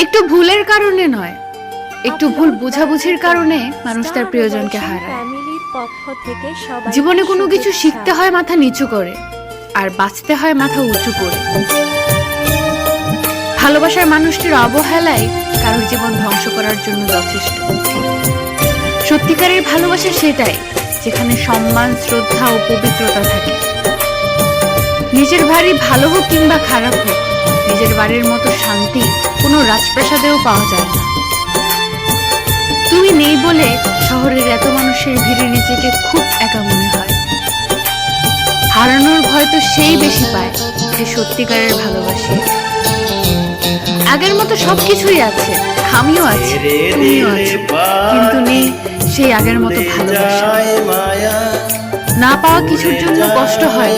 একটু ভুলের কারণে নয়, একটু ভুল বোঝাবুঝির কারণে মানুষ তার প্রিয়জনকে হারায়। জীবনে কোনো কিছু শিখতে হয় মাথা নিচু করে, আর বাঁচতে হয় মাথা উঁচু করে। ভালোবাসার মানুষটির অবহেলাই কারোর জীবন ধ্বংস করার জন্য যথেষ্ট। সত্যিকারের ভালোবাসা সেটাই যেখানে সম্মান, শ্রদ্ধা ও পবিত্রতা থাকে। নিজের বাড়ি ভালো হোক কিংবা খারাপ হোক, নিজের বাড়ির মতো শান্তি কোনো রাজপ্রাসাদেও পাওয়া যায় না। তুমি নেই বলে শহরের এত মানুষের ভিড়ে নিজেকে খুব একা মনে হয়। হারানোর ভয় তো সেই বেশি পায় যে সত্যিকারের ভালোবাসে। আগের মতো সবকিছুই আছে, আমিও আছি, তুমিও আছো, কিন্তু নেই সেই আগের মতো ভালোবাসা। না পাওয়া কিছুর জন্য কষ্ট হয়,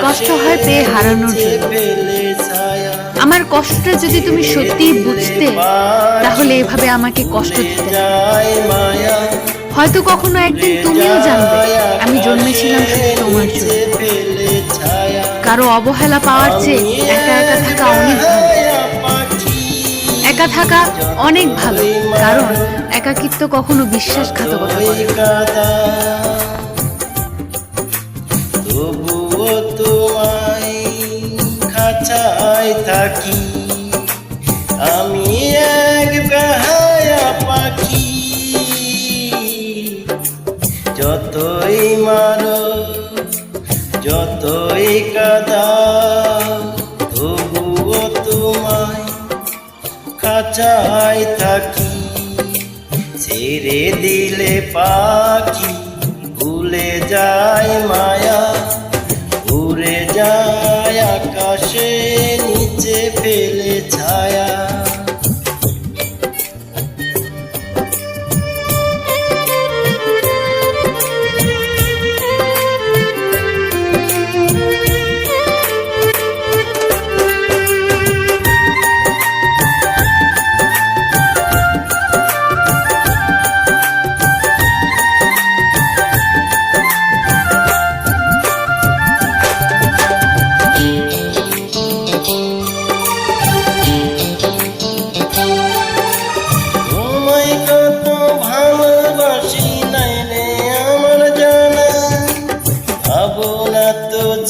কষ্ট হয় পেয়ে হারানোর জন্য। আমার কষ্টটা যদি তুমি সত্যিই বুঝতে, তাহলে এভাবে আমাকে কষ্ট দিতে। হয়তো কখনো একদিন তুমিও জানবে আমি জন্মেছিলাম শুধু তোমার জন্য। কারো অবহেলা পাওয়ার চেয়ে একা একা থাকা অনেক ভালো। একা থাকা অনেক ভালো, কারণ একাকিত্ব কখনো বিশ্বাসঘাতকতা করে। তবুও তোমায় খাঁচায় থাকি, আমি এক বেহায়া পাখি। যতই মারো, যতই কাঁদাও, তবুও তোমায় খাঁচায় থাকি। ছেড়ে দিলে পাখি ভুলে যায় মায়া, উড়ে যায় আকাশে নিচে ফেলে ছায়া।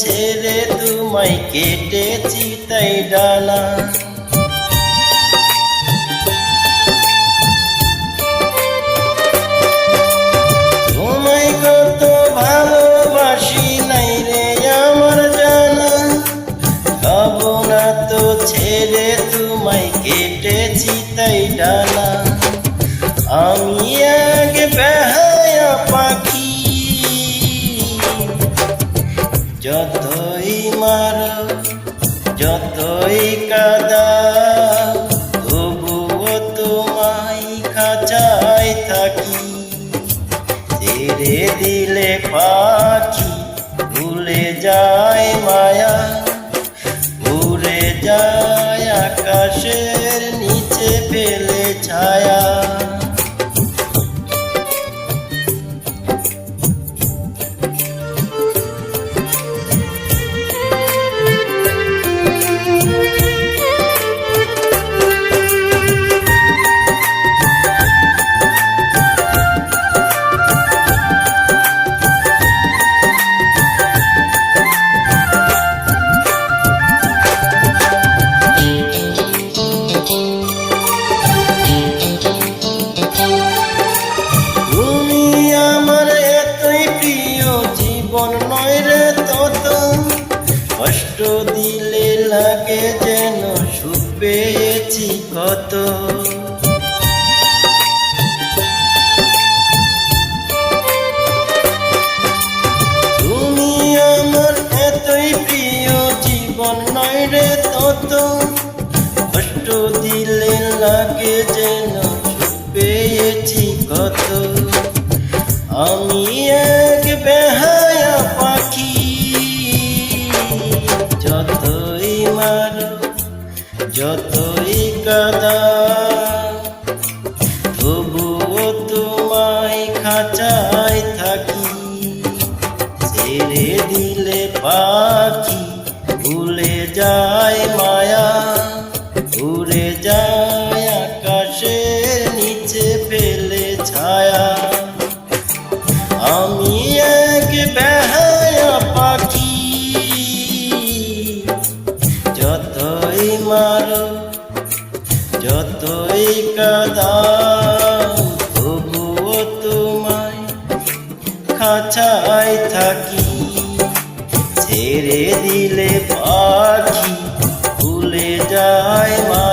ছেড়ে তোমায় কেটেছি তাই ডানা, তোমায় কত ভালোবাসি নাই রে আমার জানা। খাবো না তো ছেড়ে তোমায় কেটেছি তাই ডানা। আমি এক বেহায়া পাখি, যতই মারো, যতই কাঁদাও, তবুও তোমায় খাঁচায় থাকি। ছেড়ে দিলে পাখি ভুলে যায় মায়া, উড়ে যায় আকাশের নিচে ফেলে ছায়া। কষ্ট দিলে লাগে যেন সুখ পেয়েছি কত। তুমি আমার এতই প্রিয়, জীবন নয় রে তত। কষ্ট দিলে লাগে যেন সুখ পেয়েছি কত। আমি এক বেহায়া পাখি, যতই মারো, যতই কাঁদাও, তবুও তোমায় খাঁচায় থাকি। ছেড়ে দিলে পাখি ভুলে যায় মায়া, উড়ে যায় খাঁচায় থাকি, ছেড়ে দিলে পাখি ভুলে যায় মা।